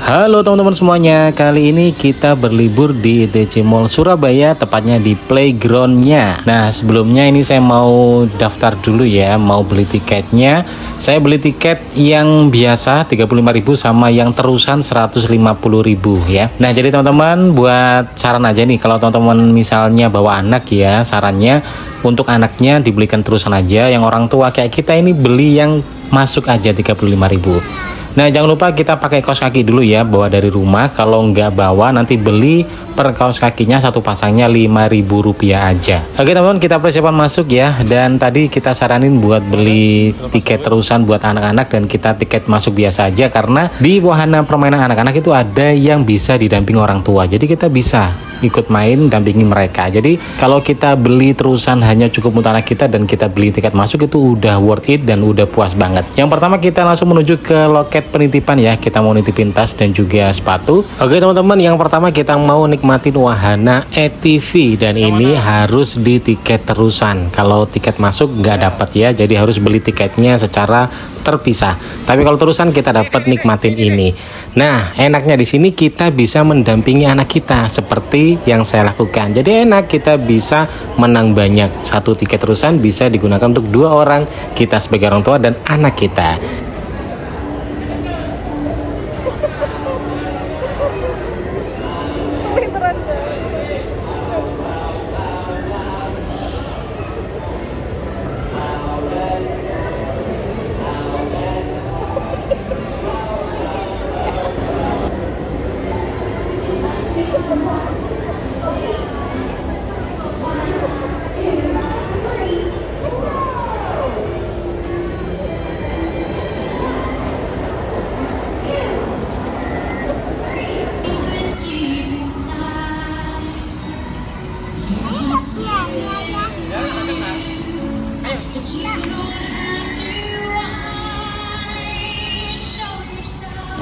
Halo teman-teman semuanya, kali ini kita berlibur di ITC Mall Surabaya, tepatnya di playgroundnya. Nah sebelumnya ini saya mau daftar dulu ya, mau beli tiketnya. Saya beli tiket yang biasa 35.000 sama yang terusan 150.000 ya. Nah jadi teman-teman buat saran aja nih, kalau teman-teman misalnya bawa anak ya, sarannya untuk anaknya dibelikan terusan aja. Yang orang tua kayak kita ini beli yang masuk aja 35.000. Nah jangan lupa kita pakai kaos kaki dulu ya, bawa dari rumah. Kalau nggak bawa nanti beli per kaos kakinya satu pasangnya Rp5.000 aja. Oke teman-teman, kita persiapan masuk ya. Dan tadi kita saranin buat beli tiket terusan buat anak-anak, dan kita tiket masuk biasa aja karena di wahana permainan anak-anak itu ada yang bisa didampingi orang tua. Jadi kita bisa ikut main dampingi mereka. Jadi kalau kita beli terusan hanya cukup untuk anak kita dan kita beli tiket masuk, itu udah worth it dan udah puas banget. Yang pertama kita langsung menuju ke loket penitipan ya, kita mau nitipin tas dan juga sepatu. Oke teman-teman, yang pertama kita mau nikmatin wahana ATV, dan ini harus di tiket terusan. Kalau tiket masuk nggak dapat ya, jadi harus beli tiketnya secara terpisah. Tapi kalau terusan kita dapat nikmatin ini. Nah enaknya di sini kita bisa mendampingi anak kita seperti yang saya lakukan. Jadi enak, kita bisa menang banyak. Satu tiket terusan bisa digunakan untuk 2 orang, kita sebagai orang tua dan anak kita.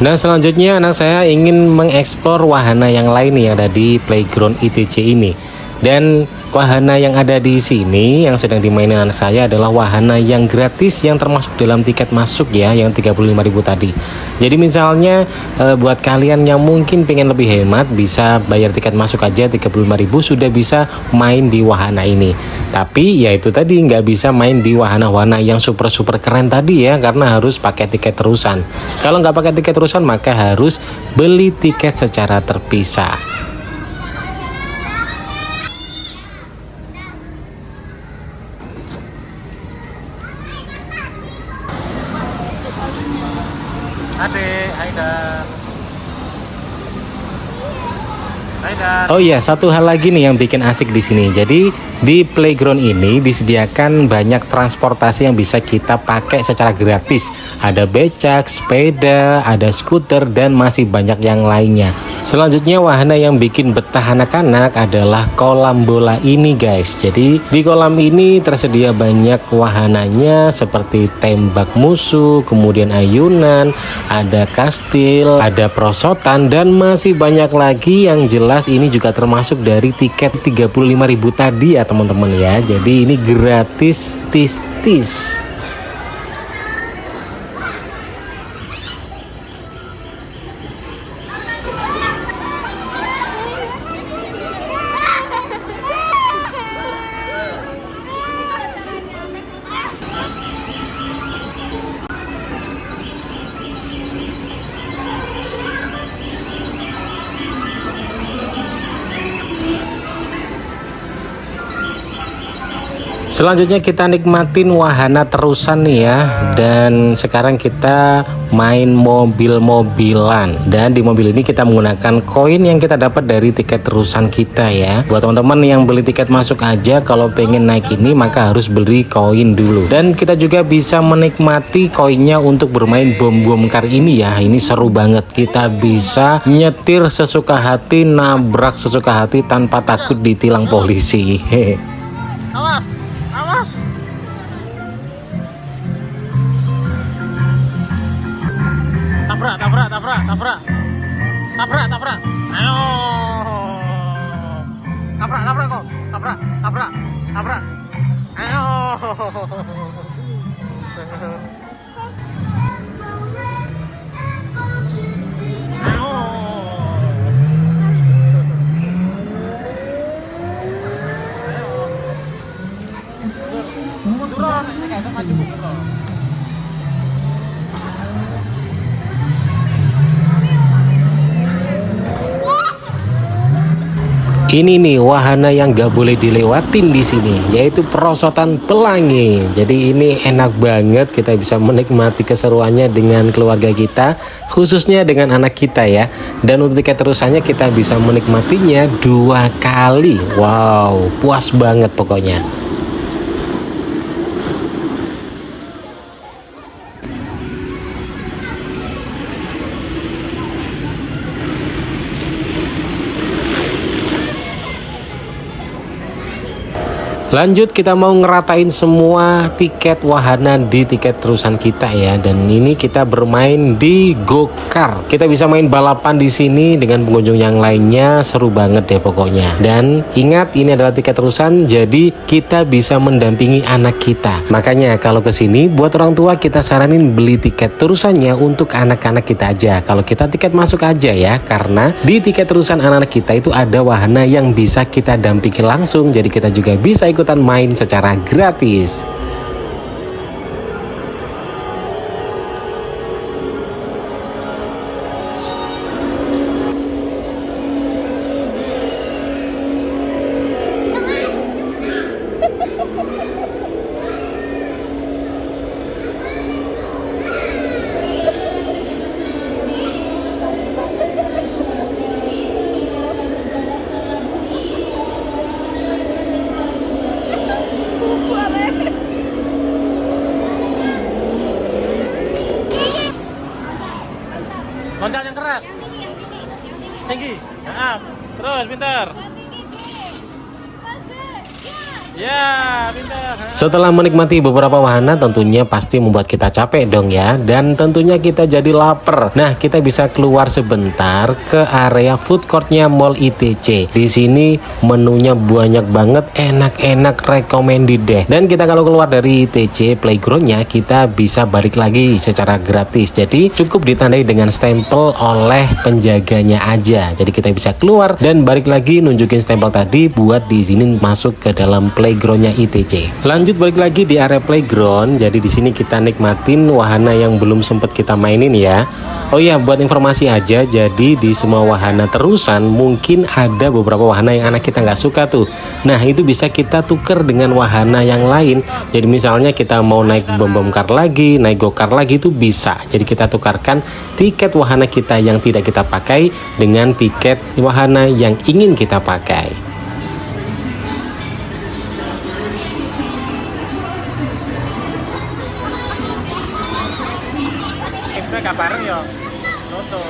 Nah selanjutnya anak saya ingin mengeksplor wahana yang lain yang ada di playground ITC ini. Dan wahana yang ada di sini yang sedang dimainin anak saya adalah wahana yang gratis yang termasuk dalam tiket masuk ya, yang 35.000 tadi. Jadi misalnya buat kalian yang mungkin pengen lebih hemat, bisa bayar tiket masuk aja 35.000, sudah bisa main di wahana ini. Tapi ya itu tadi, nggak bisa main di wahana-wahana yang super keren tadi ya, karena harus pakai tiket terusan. Kalau nggak pakai tiket terusan maka harus beli tiket secara terpisah. Oh iya, satu hal lagi nih yang bikin asik di sini. Jadi di playground ini disediakan banyak transportasi yang bisa kita pakai secara gratis. Ada becak, sepeda, ada skuter, dan masih banyak yang lainnya. Selanjutnya wahana yang bikin betah anak-anak adalah kolam bola ini guys. Jadi di kolam ini tersedia banyak wahananya seperti tembak musuh, kemudian ayunan, ada kastil, ada perosotan, dan masih banyak lagi. Yang jelas ini juga termasuk dari tiket 35.000 tadi ya teman-teman ya. Jadi ini gratis tis-tis. Selanjutnya kita nikmatin wahana terusan nih ya. Dan sekarang kita main mobil-mobilan. Dan di mobil ini kita menggunakan koin yang kita dapat dari tiket terusan kita ya. Buat teman-teman yang beli tiket masuk aja, kalau pengen naik ini maka harus beli koin dulu. Dan kita juga bisa menikmati koinnya untuk bermain bom-bom kar ini ya. Ini seru banget. Kita bisa nyetir sesuka hati, nabrak sesuka hati tanpa takut ditilang polisi. Hehe. Awas, awas. Tabrak, tabrak, tabrak, tabrak. Tabrak, tabrak. Ayo. Tabrak, tabrak kok. Tabrak, tabrak, tabrak. Ayo. Ayo. Ini nih wahana yang gak boleh dilewatin di sini, yaitu perosotan pelangi. Jadi ini enak banget, kita bisa menikmati keseruannya dengan keluarga kita, khususnya dengan anak kita ya. Dan untuk tiket terusannya kita bisa menikmatinya 2 kali. Wow, puas banget pokoknya. Lanjut, kita mau ngeratain semua tiket wahana di tiket terusan kita ya. Dan ini kita bermain di go-kart. Kita bisa main balapan di sini dengan pengunjung yang lainnya, seru banget deh pokoknya. Dan ingat, ini adalah tiket terusan, jadi kita bisa mendampingi anak kita. Makanya kalau ke sini buat orang tua kita saranin beli tiket terusannya untuk anak-anak kita aja. Kalau kita tiket masuk aja ya, karena di tiket terusan anak-anak kita itu ada wahana yang bisa kita dampingi langsung. Jadi kita juga bisa ikutan main secara gratis. Loncat yang keras. Tinggi. Nah, terus pintar. Ya, pintar. Setelah menikmati beberapa wahana, tentunya pasti membuat kita capek dong ya. Dan tentunya kita jadi lapar. Nah, kita bisa keluar sebentar ke area food courtnya Mall ITC. Di sini menunya banyak banget, enak-enak, recommended deh. Dan kita kalau keluar dari ITC playgroundnya, kita bisa balik lagi secara gratis. Jadi cukup ditandai dengan stempel oleh penjaganya aja. Jadi kita bisa keluar dan balik lagi nunjukin stempel tadi buat diizinin masuk ke dalam playgroundnya ITC. Lanjut balik lagi di area playground. Jadi di sini kita nikmatin wahana yang belum sempat kita mainin ya. Oh iya, buat informasi aja, jadi di semua wahana terusan mungkin ada beberapa wahana yang anak kita nggak suka tuh. Nah, itu bisa kita tuker dengan wahana yang lain. Jadi misalnya kita mau naik bom kar lagi, naik go-kart lagi, itu bisa. Jadi kita tukarkan tiket wahana kita yang tidak kita pakai dengan tiket wahana yang ingin kita pakai. Kita gak bareng ya. Foto.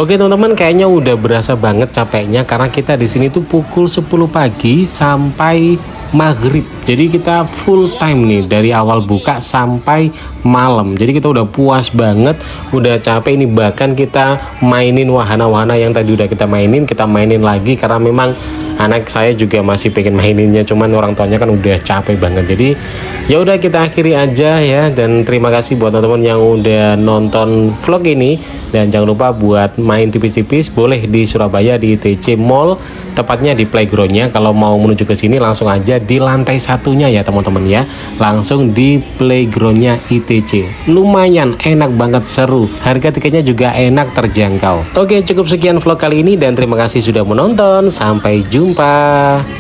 Oke teman-teman, kayaknya udah berasa banget capeknya karena kita di sini tuh pukul 10 pagi sampai maghrib. Jadi kita full time nih dari awal buka sampai malam. Jadi kita udah puas banget, udah capek ini. Bahkan kita mainin wahana-wahana yang tadi udah kita mainin lagi karena memang anak saya juga masih pengen maininnya, cuman orang tuanya kan udah capek banget. Jadi ya udah kita akhiri aja ya. Dan terima kasih buat teman-teman yang udah nonton vlog ini. Dan jangan lupa buat main tipis-tipis boleh di Surabaya di ITC Mall, tepatnya di playgroundnya. Kalau mau menuju ke sini langsung aja di lantai satunya ya teman-teman ya, langsung di playgroundnya ITC. Lumayan enak banget, seru, harga tiketnya juga enak, terjangkau. Oke, cukup sekian vlog kali ini dan terima kasih sudah menonton. Sampai jumpa.